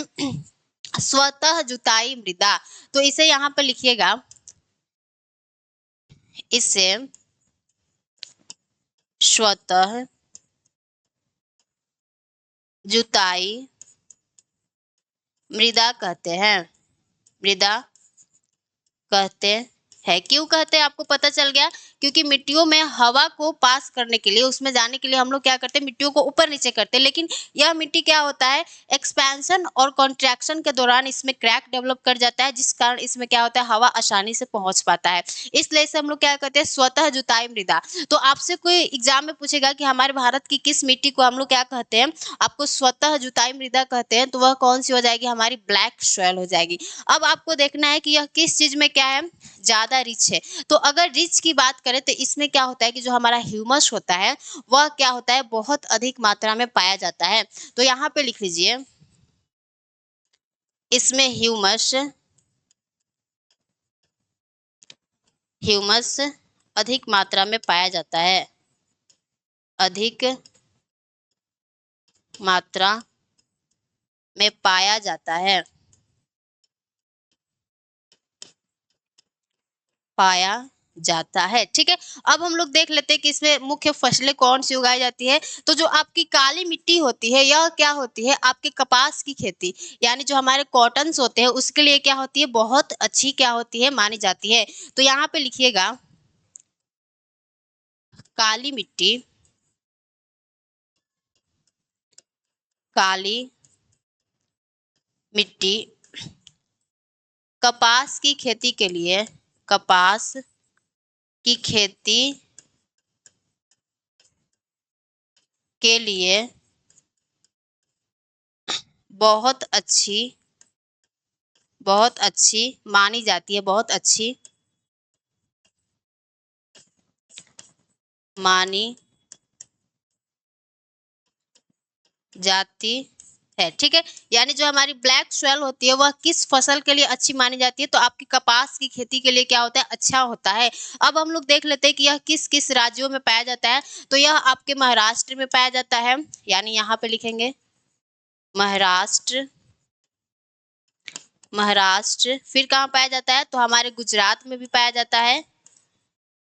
स्वतः जुताई मृदा। तो इसे यहाँ पर लिखिएगा, इसे स्वतः जुताई मृदा कहते हैं, मृदा कहते हैं। क्यों कहते हैं, आपको पता चल गया क्योंकि मिट्टियों में हवा को पास करने के लिए, उसमें जाने के लिए हम लोग क्या करते हैं, मिट्टियों को ऊपर नीचे करते हैं। लेकिन यह मिट्टी क्या होता है, एक्सपेंशन और कॉन्ट्रैक्शन के दौरान इसमें क्रैक डेवलप कर जाता है, जिस कारण इसमें क्या होता है, हवा आसानी से पहुंच पाता है। इसलिए इसे हम लोग क्या कहते हैं, स्वतः जुताई मृदा। तो आपसे कोई एग्जाम में पूछेगा कि हमारे भारत की किस मिट्टी को हम लोग क्या कहते हैं, आपको स्वतः जुताई मृदा कहते हैं, तो वह कौन सी हो जाएगी, हमारी ब्लैक सॉइल हो जाएगी। अब आपको देखना है कि यह किस चीज में क्या है, ज्यादा रिच है। तो अगर रिच की बात करें तो इसमें क्या होता है कि जो हमारा ह्यूमस होता है वह क्या होता है, बहुत अधिक मात्रा में पाया जाता है। तो यहाँ पे लिख लीजिए, इसमें ह्यूमस ह्यूमस अधिक मात्रा में पाया जाता है, अधिक मात्रा में पाया जाता है, पाया जाता है। ठीक है, अब हम लोग देख लेते हैं कि इसमें मुख्य फसलें कौन सी उगाई जाती है। तो जो आपकी काली मिट्टी होती है, यह क्या होती है, आपके कपास की खेती, यानी जो हमारे कॉटन्स होते हैं उसके लिए क्या होती है, बहुत अच्छी क्या होती है, मानी जाती है। तो यहाँ पे लिखिएगा, काली मिट्टी, काली मिट्टी कपास की खेती के लिए, कपास की खेती के लिए बहुत अच्छी, बहुत अच्छी मानी जाती है, बहुत अच्छी मानी जाती है। ठीक है, यानी जो हमारी ब्लैक सॉइल होती है वह किस फसल के लिए अच्छी मानी जाती है, तो आपकी कपास की खेती के लिए क्या होता है, अच्छा होता है। अब हम लोग देख लेते हैं कि यह किस किस राज्यों में पाया जाता है। तो यह आपके महाराष्ट्र में पाया जाता है, यानी यहाँ पे लिखेंगे महाराष्ट्र, महाराष्ट्र। फिर कहाँ पाया जाता है, तो हमारे गुजरात में भी पाया जाता है,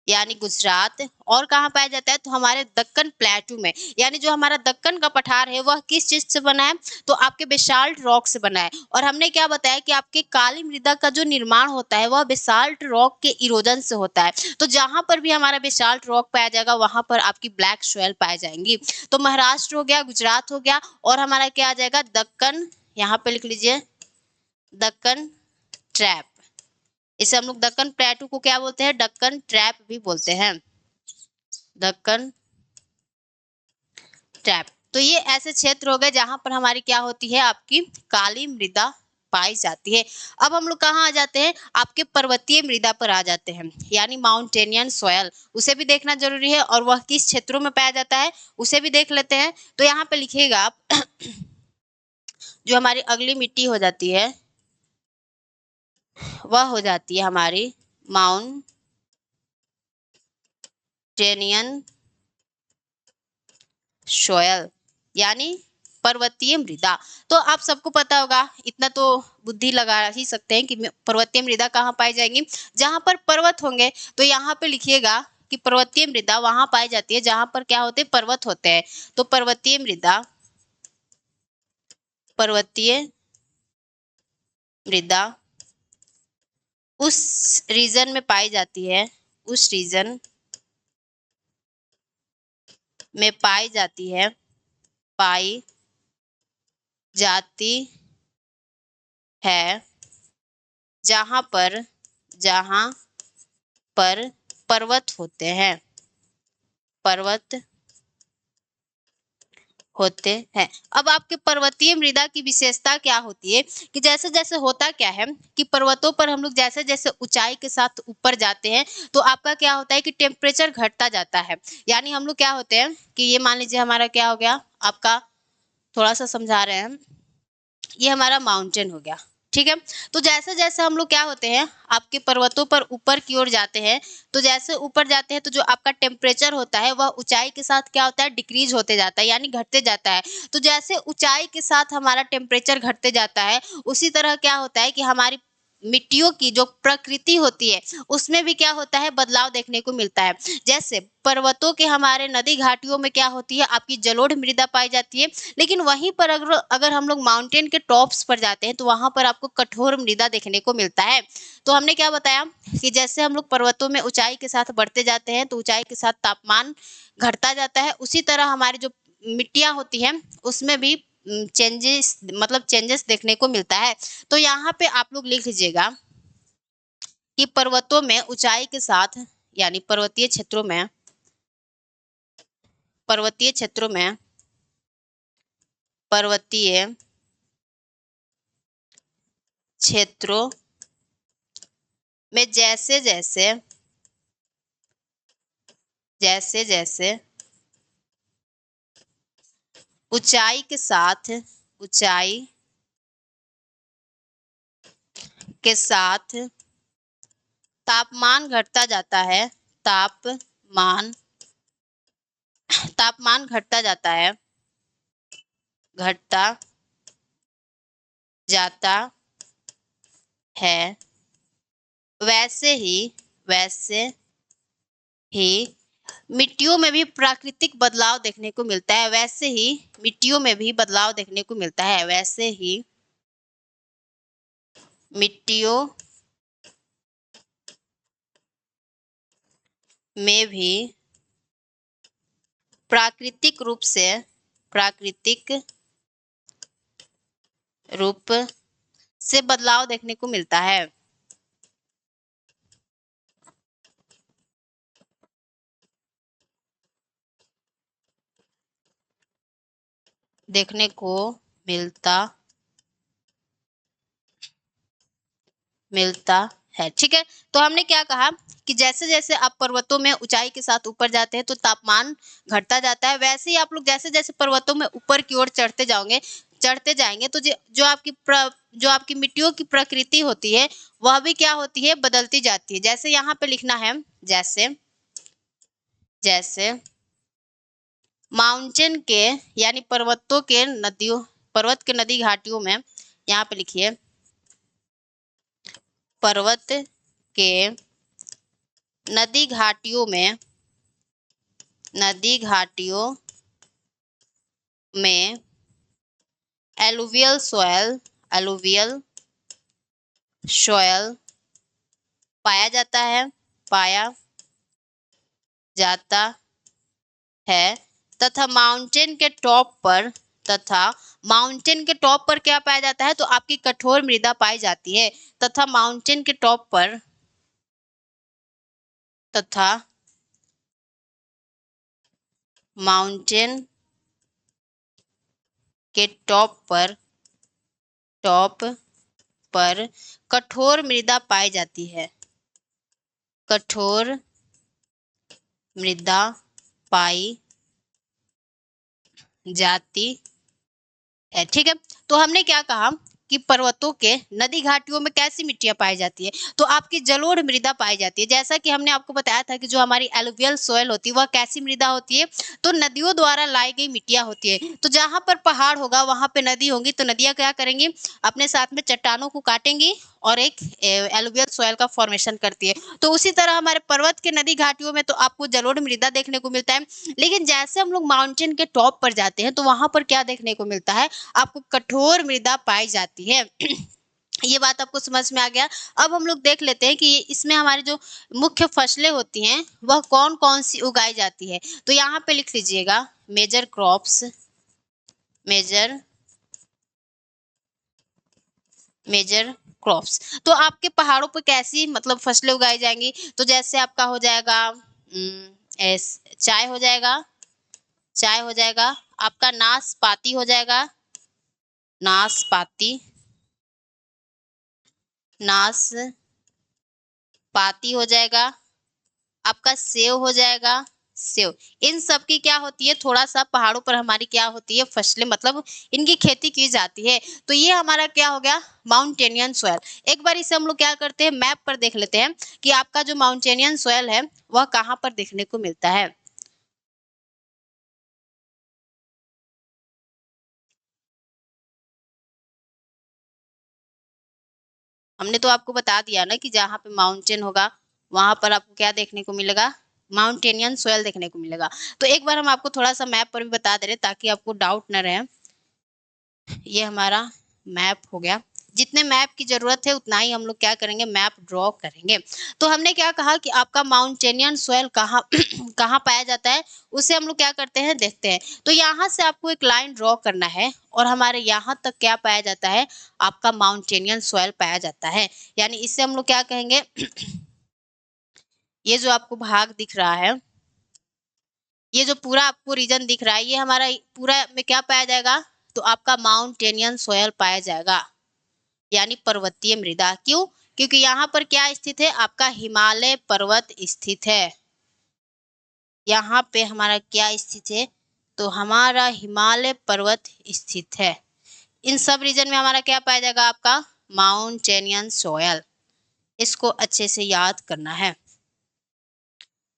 यानी गुजरात। और कहाँ पाया जाता है, तो हमारे दक्कन प्लेटू में, यानी जो हमारा दक्कन का पठार है वह किस चीज से बना है, तो आपके बेसाल्ट रॉक से बना है। और हमने क्या बताया कि आपके काली मृदा का जो निर्माण होता है वह बेसाल्ट रॉक के इरोजन से होता है। तो जहां पर भी हमारा बेसाल्ट रॉक पाया जाएगा वहां पर आपकी ब्लैक सॉइल पाई जाएंगी। तो महाराष्ट्र हो गया, गुजरात हो गया, और हमारा क्या आ जाएगा, दक्कन। यहाँ पे लिख लीजिए दक्कन ट्रैप। इसे हम लोग दक्कन प्लेटू को क्या बोलते हैं, दक्कन ट्रैप भी बोलते हैं, दक्कन ट्रैप। तो ये ऐसे क्षेत्र हो गए जहां पर हमारी क्या होती है, आपकी काली मृदा पाई जाती है। अब हम लोग कहाँ आ जाते हैं, आपके पर्वतीय मृदा पर आ जाते हैं, यानी माउंटेनियन सॉयल। उसे भी देखना जरूरी है, और वह किस क्षेत्रों में पाया जाता है उसे भी देख लेते हैं। तो यहाँ पे लिखिएगा आप जो हमारी अगली मिट्टी हो जाती है वह हो जाती है हमारी माउंटेनियन सॉयल, यानी पर्वतीय मृदा। तो आप सबको पता होगा, इतना तो बुद्धि लगा ही सकते हैं कि पर्वतीय मृदा कहाँ पाई जाएंगी, जहां पर पर्वत होंगे। तो यहाँ पे लिखिएगा कि पर्वतीय मृदा वहां पाई जाती है जहां पर क्या होते हैं, पर्वत होते हैं। तो पर्वतीय मृदा, पर्वतीय मृदा उस रीजन में पाई जाती है, उस रीजन में पाई जाती है, पाई जाती है जहां पर, जहां पर पर्वत होते हैं, पर्वत होते हैं। अब आपके पर्वतीय मृदा की विशेषता क्या होती है, कि जैसे जैसे होता क्या है कि पर्वतों पर हम लोग जैसे जैसे ऊंचाई के साथ ऊपर जाते हैं तो आपका क्या होता है कि टेम्परेचर घटता जाता है। यानी हम लोग क्या होते हैं कि ये मान लीजिए हमारा क्या हो गया, आपका थोड़ा सा समझा रहे हैं, ये हमारा माउंटेन हो गया। ठीक है, तो जैसे जैसे हम लोग क्या होते हैं, आपके पर्वतों पर ऊपर की ओर जाते हैं, तो जैसे ऊपर जाते हैं तो जो आपका टेम्परेचर होता है वह ऊंचाई के साथ क्या होता है, डिक्रीज होते जाता है, यानी घटते जाता है। तो जैसे ऊंचाई के साथ हमारा टेम्परेचर घटते जाता है, उसी तरह क्या होता है कि हमारी मिट्टियों की जो प्रकृति होती है उसमें भी क्या होता है, बदलाव देखने को मिलता है। जैसे पर्वतों के हमारे नदी घाटियों में क्या होती है, आपकी जलोढ़ मृदा पाई जाती है, लेकिन वहीं पर अगर अगर हम लोग माउंटेन के टॉप्स पर जाते हैं तो वहां पर आपको कठोर मृदा देखने को मिलता है। तो हमने क्या बताया कि जैसे हम लोग पर्वतों में ऊंचाई के साथ बढ़ते जाते हैं तो ऊंचाई के साथ तापमान घटता जाता है, उसी तरह हमारी जो मिट्टियां होती हैं उसमें भी चेंजेस देखने को मिलता है। तो यहाँ पे आप लोग लिख लीजिएगा कि पर्वतों में ऊंचाई के साथ, यानी पर्वतीय क्षेत्रों में पर्वतीय क्षेत्रों में जैसे जैसे ऊंचाई के साथ तापमान घटता जाता है, तापमान तापमान घटता जाता है, घटता जाता है, वैसे ही मिट्टियों में भी प्राकृतिक बदलाव देखने को मिलता है, वैसे ही मिट्टियों में भी बदलाव देखने को मिलता है, वैसे ही मिट्टियों में भी प्राकृतिक रूप से बदलाव देखने को मिलता है। देखने को मिलता मिलता है। ठीक है, तो हमने क्या कहा कि जैसे जैसे आप पर्वतों में ऊंचाई के साथ ऊपर जाते हैं तो तापमान घटता जाता है, वैसे ही आप लोग जैसे जैसे पर्वतों में ऊपर की ओर चढ़ते जाएंगे तो जो आपकी मिट्टियों की प्रकृति होती है वह भी क्या होती है, बदलती जाती है। जैसे यहाँ पे लिखना है, जैसे जैसे माउंटेन के यानी पर्वत के नदी घाटियों में, यहाँ पे लिखिए पर्वत के नदी घाटियों में एलुवियल सॉयल पाया जाता है तथा माउंटेन के टॉप पर क्या पाया जाता है, तो आपकी कठोर मृदा पाई जाती है तथा माउंटेन के टॉप पर माउंटेन के टॉप पर कठोर मृदा पाई जाती है, कठोर मृदा पाई जाती है। ठीक है, तो हमने क्या कहा कि पर्वतों के नदी घाटियों में कैसी मिट्टियां पाई जाती है, तो आपकी जलोढ़ मृदा पाई जाती है। जैसा कि हमने आपको बताया था कि जो हमारी एलुवियल सॉइल होती है वह कैसी मृदा होती है, तो नदियों द्वारा लाई गई मिट्टियां होती है। तो जहां पर पहाड़ होगा वहां पे नदी होंगी, तो नदियां क्या करेंगी, अपने साथ में चट्टानों को काटेंगी और एक एलुवियल सॉइल का फॉर्मेशन करती है। तो उसी तरह हमारे पर्वत के नदी घाटियों में तो आपको जलोढ़ मृदा देखने को मिलता है, लेकिन जैसे हम लोग माउंटेन के टॉप पर जाते हैं तो वहां पर क्या देखने को मिलता है, आपको कठोर मृदा पाई जाती है। ये बात आपको समझ में आ गया। अब हम लोग देख लेते हैं कि इसमें हमारी जो मुख्य फसलें होती हैं वह कौन कौन सी उगाई जाती है। तो यहाँ पे लिख लीजिएगा मेजर क्रॉप्स। तो आपके पहाड़ों पर कैसी फसलें उगाई जाएंगी, तो जैसे आपका हो जाएगा चाय हो जाएगा, आपका नाशपाती हो जाएगा, नाशपाती हो जाएगा, आपका सेव हो जाएगा, सेव। इन सब की क्या होती है, थोड़ा सा पहाड़ों पर हमारी क्या होती है, फसलें इनकी खेती की जाती है। तो ये हमारा क्या हो गया, माउंटेनियन सॉइल। एक बार इसे हम लोग क्या करते हैं, मैप पर देख लेते हैं कि आपका जो माउंटेनियन सॉइल है वह कहाँ पर देखने को मिलता है। हमने तो आपको बता दिया ना कि जहाँ पे माउंटेन होगा वहां पर आपको क्या देखने को मिलेगा, माउंटेनियन सोयल देखने को मिलेगा। तो एक बार हम आपको थोड़ा सा मैप पर भी बता दे रहे ताकि आपको डाउट न रहे। ये हमारा मैप हो गया। जितने मैप की जरूरत है उतना ही हम लोग क्या करेंगे, मैप ड्रॉ करेंगे। तो हमने क्या कहा कि आपका माउंटेनियन सोयल कहाँ कहाँ पाया जाता है, उसे हम लोग क्या करते हैं, देखते हैं। तो यहाँ से आपको एक लाइन ड्रॉ करना है और हमारे यहाँ तक क्या पाया जाता है, आपका माउंटेनियन सोयल पाया जाता है। यानी इससे हम लोग क्या कहेंगे, ये जो आपको भाग दिख रहा है, ये जो पूरा आपको रीजन दिख रहा है, ये हमारा पूरा में क्या पाया जाएगा, तो आपका माउंटेनियन सोयल पाया जाएगा, यानी पर्वतीय मृदा। क्यों, क्योंकि यहाँ पर क्या स्थित है, आपका हिमालय पर्वत स्थित है। यहाँ पे हमारा क्या स्थित है, तो हमारा हिमालय पर्वत स्थित है। इन सब रीजन में हमारा क्या पाया जाएगा, आपका माउंटेनियन सोयल। इसको अच्छे से याद करना है।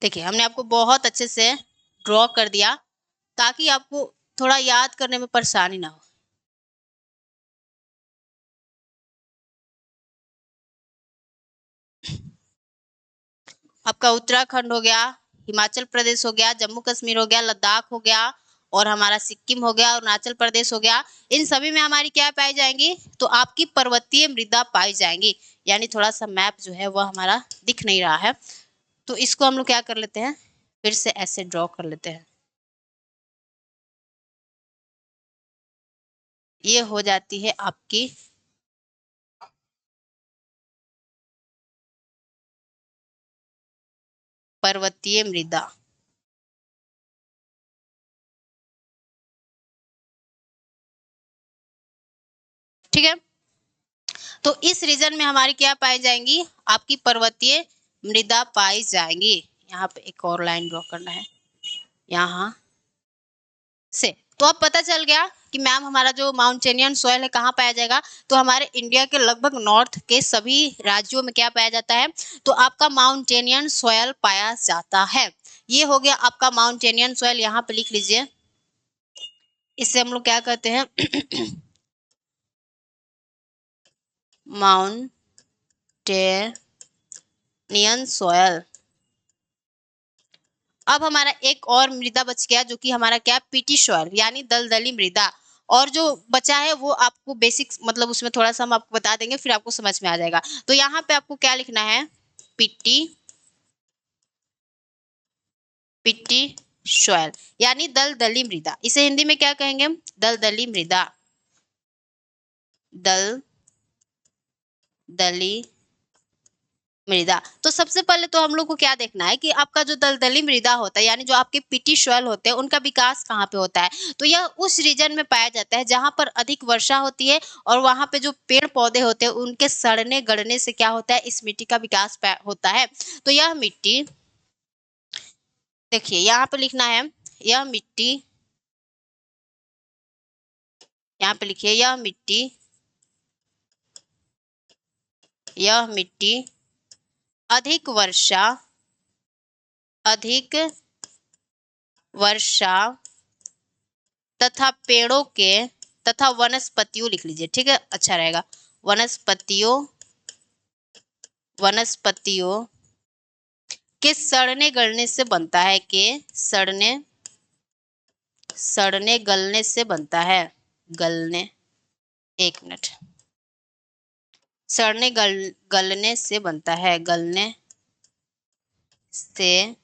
देखिए हमने आपको बहुत अच्छे से ड्रॉ कर दिया ताकि आपको थोड़ा याद करने में परेशानी ना हो। आपका उत्तराखंड हो गया, हिमाचल प्रदेश हो गया, जम्मू कश्मीर हो गया, लद्दाख हो गया, और हमारा सिक्किम हो गया, अरुणाचल प्रदेश हो गया। इन सभी में हमारी क्या पाई जाएंगी, तो आपकी पर्वतीय मृदा पाई जाएंगी। यानी थोड़ा सा मैप जो है वह हमारा दिख नहीं रहा है, तो इसको हम लोग क्या कर लेते हैं, फिर से ऐसे ड्रॉ कर लेते हैं। ये हो जाती है आपकी पर्वतीय मृदा। ठीक है, तो इस रीजन में हमारी क्या पाई जाएंगी, आपकी पर्वतीय मृदा पाई जाएंगी। यहाँ पे एक और लाइन ड्रॉ करना है यहाँ से। तो अब पता चल गया कि मैम हमारा जो माउंटेनियन सॉइल है कहाँ पाया जाएगा, तो हमारे इंडिया के लगभग नॉर्थ के सभी राज्यों में क्या पाया जाता है, तो आपका माउंटेनियन सॉइल पाया जाता है। ये हो गया आपका माउंटेनियन सॉइल, यहाँ पे लिख लीजिए। इससे हम लोग क्या कहते हैं, माउंटेनियन सॉइल। अब हमारा एक और मृदा बच गया जो कि हमारा क्या, पीटी सॉइल यानी दलदली मृदा। और जो बचा है वो आपको बेसिक्स मतलब उसमें थोड़ा सा हम आपको बता देंगे, फिर आपको समझ में आ जाएगा। तो यहाँ पे आपको क्या लिखना है, पीटी पीटी सॉइल यानी दलदली मृदा। इसे हिंदी में क्या कहेंगे, दलदली मृदा, दलदली मृदा। तो सबसे पहले तो हम लोग को क्या देखना है कि आपका जो दलदली मृदा होता है यानी जो आपके पीटी सॉइल होते हैं उनका विकास कहाँ पे होता है, तो यह उस रीजन में पाया जाता है जहां पर अधिक वर्षा होती है और वहां पे जो पेड़ पौधे होते हैं उनके सड़ने गड़ने से क्या होता है, इस मिट्टी का विकास होता है। तो यह मिट्टी, देखिए यहाँ पे लिखना है, यह मिट्टी, यहाँ पे लिखिए यह मिट्टी अधिक वर्षा, अधिक वर्षा तथा पेड़ों के तथा वनस्पतियों लिख लीजिए, ठीक है, अच्छा रहेगा। वनस्पतियों वनस्पतियों के सड़ने गलने से बनता है, के सड़ने सड़ने गलने से बनता है, गलने, एक मिनट, सड़ने गलने से बनता है, गलने से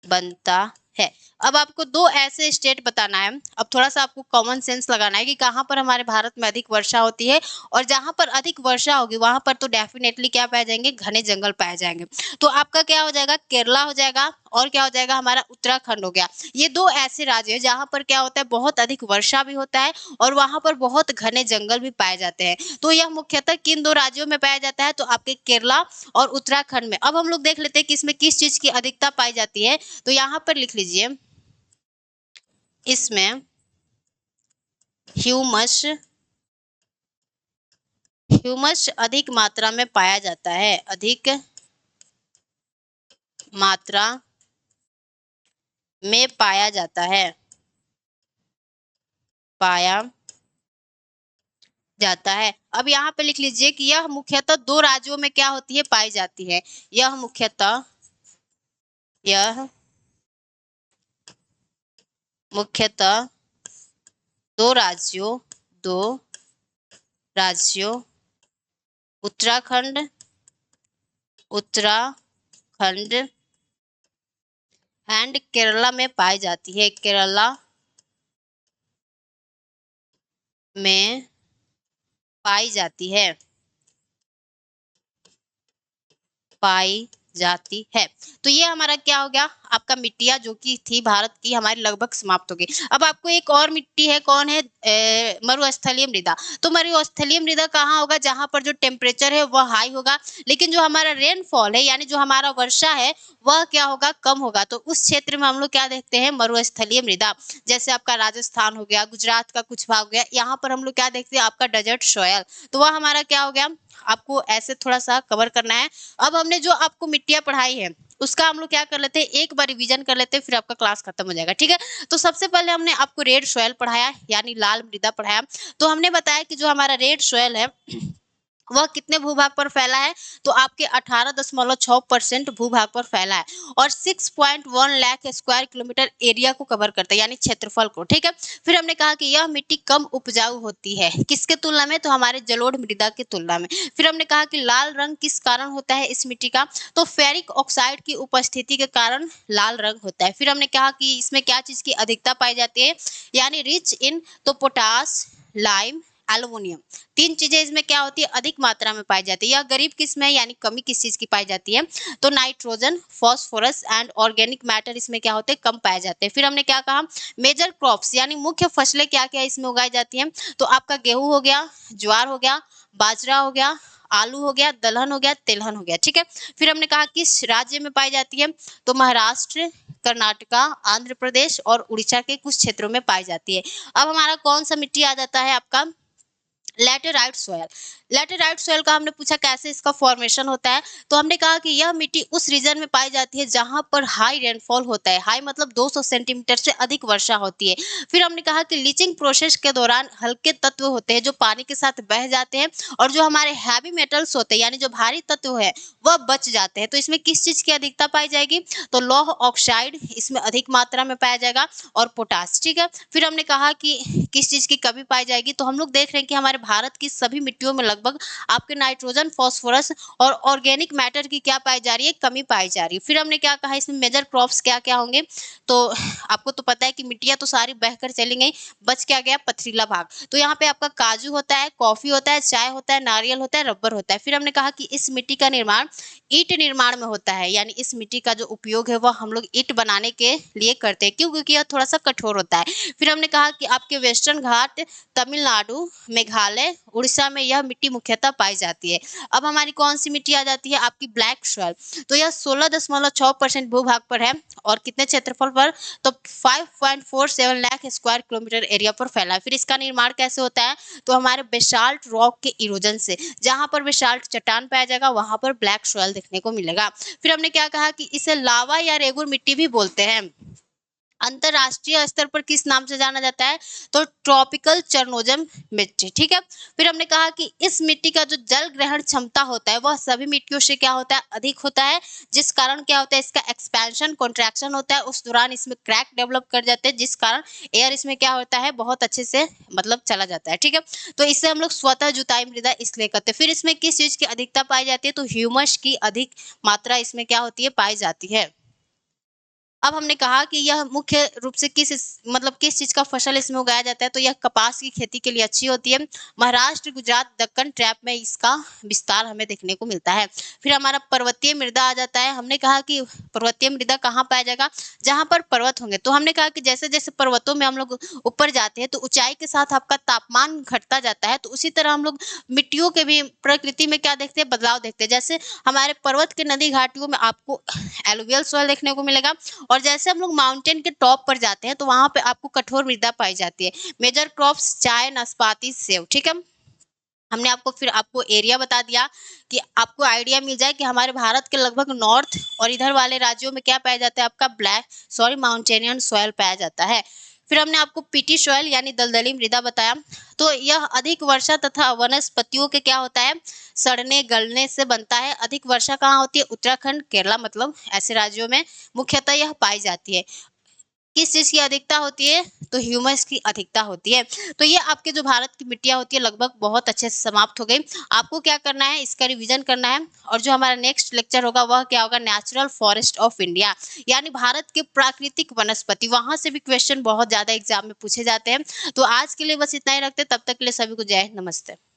बनता है। अब आपको दो ऐसे स्टेट बताना है। अब थोड़ा सा आपको कॉमन सेंस लगाना है कि कहाँ पर हमारे भारत में अधिक वर्षा होती है, और जहां पर अधिक वर्षा होगी वहां पर तो डेफिनेटली क्या पाए जाएंगे, घने जंगल पाए जाएंगे। तो आपका क्या हो जाएगा, केरला हो जाएगा, और क्या हो जाएगा, हमारा उत्तराखंड हो गया। ये दो ऐसे राज्य है जहां पर क्या होता है, बहुत अधिक वर्षा भी होता है और वहां पर बहुत घने जंगल भी पाए जाते हैं। तो यह मुख्यतः किन दो राज्यों में पाया जाता है, तो आपके केरला और उत्तराखंड में। अब हम लोग देख लेते हैं कि इसमें किस चीज की अधिकता पाई जाती है। तो यहाँ पर लिख लीजिए, इसमें ह्यूमस ह्यूमस अधिक मात्रा में पाया जाता है, अधिक मात्रा में पाया जाता है, पाया जाता है। अब यहाँ पे लिख लीजिए कि यह मुख्यतः 2 राज्यों में क्या होती है, पाई जाती है। यह मुख्यतः 2 राज्यों 2 राज्यों उत्तराखंड उत्तराखंड एंड केरला में पाई जाती है। केरला में पाई जाती है। पाई जाती है। तो ये हमारा क्या हो गया, आपका मिट्टियां जो कि थी भारत की हमारी लगभग समाप्त हो गई। अब आपको एक और मिट्टी है, कौन है, मरुस्थलीय मृदा। तो मरुस्थलीय मृदा कहाँ होगा, जहां पर जो टेम्परेचर है वह हाई होगा, लेकिन जो हमारा रेनफॉल है यानी जो हमारा वर्षा है वह क्या होगा, कम होगा। तो उस क्षेत्र में हम लोग क्या देखते हैं, मरुस्थलीय मृदा। जैसे आपका राजस्थान हो गया, गुजरात का कुछ भाग हो गया, यहाँ पर हम लोग क्या देखते हैं, आपका डेजर्ट सॉयल। तो वह हमारा क्या हो गया, आपको ऐसे थोड़ा सा कवर करना है। अब हमने जो आपको मिट्टियां पढ़ाई है उसका हम लोग क्या कर लेते हैं, एक बार रिवीजन कर लेते हैं, फिर आपका क्लास खत्म हो जाएगा, ठीक है। तो सबसे पहले हमने आपको रेड सॉयल पढ़ाया यानी लाल मृदा पढ़ाया। तो हमने बताया कि जो हमारा रेड सॉयल है वह कितने भूभाग पर फैला है, तो आपके 18.6% भूभाग पर फैला है और 6.1 लाख स्क्वायर किलोमीटर एरिया को कवर करता है यानी क्षेत्रफल को, ठीक है। फिर हमने कहा कि यह मिट्टी कम उपजाऊ होती है, किसके तुलना में, तो हमारे जलोढ़ मृदा की तुलना में। फिर हमने कहा कि लाल रंग किस कारण होता है इस मिट्टी का, तो फेरिक ऑक्साइड की उपस्थिति के कारण लाल रंग होता है। फिर हमने कहा कि इसमें क्या चीज की अधिकता पाई जाती है, यानी रिच इन, तो पोटास, लाइम, एल्युमिनियम, 3 चीजें इसमें क्या होती है, अधिक मात्रा में पाई जाती है। यह गरीब किस में, यानी कमी किस चीज की पाई जाती है, तो nitrogen, phosphorus and organic matter इसमें क्या होते हैं, कम पाए जाते हैं। फिर हमने क्या कहा, मेजर क्रॉप्स यानी मुख्य फसलें क्या क्या इसमें उगाई जाती हैं, तो आपका गेहूं हो गया, ज्वार हो गया, बाजरा हो गया, आलू हो गया, दलहन हो गया, तिलहन हो गया, ठीक है। फिर हमने कहा किस राज्य में पाई जाती है, तो महाराष्ट्र, कर्नाटका, आंध्र प्रदेश और उड़ीसा के कुछ क्षेत्रों में पाई जाती है। अब हमारा कौन सा मिट्टी आ जाता है, आपका लैटेराइट सोयल। लैटेराइट सोयल का हमने पूछा कैसे इसका फॉर्मेशन होता है, तो हमने कहा कि यह मिट्टी उस रीजन में पाई जाती है जहां पर हाई रेनफॉल होता है, हाई मतलब 200 सेंटीमीटर से अधिक वर्षा होती है। फिर हमने कहा कि लीचिंग प्रोसेस के दौरान हल्के तत्व होते हैं जो पानी के साथ बह जाते हैं और जो हमारे हैवी मेटल्स होते हैं यानी जो भारी तत्व है वह बच जाते हैं। तो इसमें किस चीज की अधिकता पाई जाएगी, तो लौह ऑक्साइड इसमें अधिक मात्रा में पाया जाएगा और पोटास, ठीक है। फिर हमने कहा कि किस चीज की कमी पाई जाएगी, तो हम लोग देख रहे हैं कि हमारे भारत की सभी मिट्टियों में लगभग आपके नाइट्रोजन, फास्फोरस और ऑर्गेनिक मैटर की क्या पाई जा रही है, कमी पाई जा रही है। फिर हमने क्या कहा, इसमें मेजर क्रॉप्स क्या क्या होंगे, तो आपको तो पता है कि मिट्टियां तो सारी बहकर चली गई, बच क्या गया, पथरीला भाग। तो यहाँ पे आपका काजू होता है, कॉफी होता है, चाय होता है, नारियल होता है, रबर होता है। फिर हमने कहा कि इस मिट्टी का निर्माण ईंट निर्माण में होता है, यानी इस मिट्टी का जो उपयोग है वह हम लोग ईंट बनाने के लिए करते हैं, क्यों, क्योंकि यह थोड़ा सा कठोर होता है। फिर हमने कहा कि आपके वेस्टर्न घाट, तमिलनाडु, मेघालय, उड़ीसा में यह मिट्टी मुख्यतः पाई जाती है। अब हमारी कौन सी मिट्टी आ जाती है, आपकी ब्लैक सॉइल। तो यह 16.6% भूभाग पर है और कितने क्षेत्रफल पर, तो 5.47 लाख स्क्वायर किलोमीटर एरिया पर फैला है। फिर इसका निर्माण कैसे होता है, तो हमारे बेसाल्ट रॉक के इरोजन से, जहां पर बेसाल्ट चट्टान पाया जाएगा वहां पर ब्लैक सॉइल देखने को मिलेगा। फिर हमने क्या कहा कि इसे लावा या रेगुर मिट्टी भी बोलते हैं। अंतरराष्ट्रीय स्तर पर किस नाम से जाना जाता है, तो ट्रॉपिकल चरनोजम मिट्टी, ठीक है। फिर हमने कहा कि इस मिट्टी का जो जल ग्रहण क्षमता होता है वह सभी मिट्टियों से क्या होता है, अधिक होता है, जिस कारण क्या होता है, इसका एक्सपेंशन कॉन्ट्रैक्शन होता है, उस दौरान इसमें क्रैक डेवलप कर जाते हैं, जिस कारण एयर इसमें क्या होता है, बहुत अच्छे से मतलब चला जाता है, ठीक है। तो इससे हम लोग स्वतः जुताई मृदा इसलिए करते हैं। फिर इसमें किस चीज की अधिकता पाई जाती है, तो ह्यूमस की अधिक मात्रा इसमें क्या होती है, पाई जाती है। अब हमने कहा कि यह मुख्य रूप से मतलब किस चीज का फसल इसमें उगाया जाता है, तो यह कपास की खेती के लिए अच्छी होती है। महाराष्ट्र, गुजरात, दक्कन ट्रैप में इसका विस्तार हमें देखने को मिलता है। फिर हमारा पर्वतीय मृदा आ जाता है। हमने कहा कि पर्वतीय मृदा कहाँ पाया जाएगा, जहां पर पर्वत होंगे। तो हमने कहा कि जैसे जैसे पर्वतों में हम लोग ऊपर जाते हैं तो ऊंचाई के साथ आपका तापमान घटता जाता है, तो उसी तरह हम लोग मिट्टियों के भी प्रकृति में क्या देखते हैं, बदलाव देखते हैं। जैसे हमारे पर्वत के नदी घाटियों में आपको एलुवियल सॉइल देखने को मिलेगा और जैसे हम लोग माउंटेन के टॉप पर जाते हैं तो वहां पे आपको कठोर मृदा पाई जाती है। मेजर क्रॉप्स चाय, नाशपाती, सेब, ठीक है। हमने आपको एरिया बता दिया कि आपको आइडिया मिल जाए कि हमारे भारत के लगभग नॉर्थ और इधर वाले राज्यों में क्या पाया जाता है, आपका ब्लैक माउंटेनियन सॉइल पाया जाता है। फिर हमने आपको पीटी सॉइल यानी दलदली मृदा बताया। तो यह अधिक वर्षा तथा वनस्पतियों के क्या होता है, सड़ने गलने से बनता है। अधिक वर्षा कहाँ होती है, उत्तराखंड केरला मतलब ऐसे राज्यों में मुख्यतः यह पाई जाती है। किस चीज की अधिकता होती है, तो ह्यूमस की अधिकता होती है। तो ये आपके जो भारत की मिट्टियां होती है लगभग बहुत अच्छे से समाप्त हो गई। आपको क्या करना है, इसका रिवीजन करना है। और जो हमारा नेक्स्ट लेक्चर होगा वह क्या होगा, नेचुरल फॉरेस्ट ऑफ इंडिया यानी भारत के प्राकृतिक वनस्पति। वहां से भी क्वेश्चन बहुत ज्यादा एग्जाम में पूछे जाते हैं। तो आज के लिए बस इतना ही रखते हैं, तब तक के लिए सभी को जय हिंद, नमस्ते।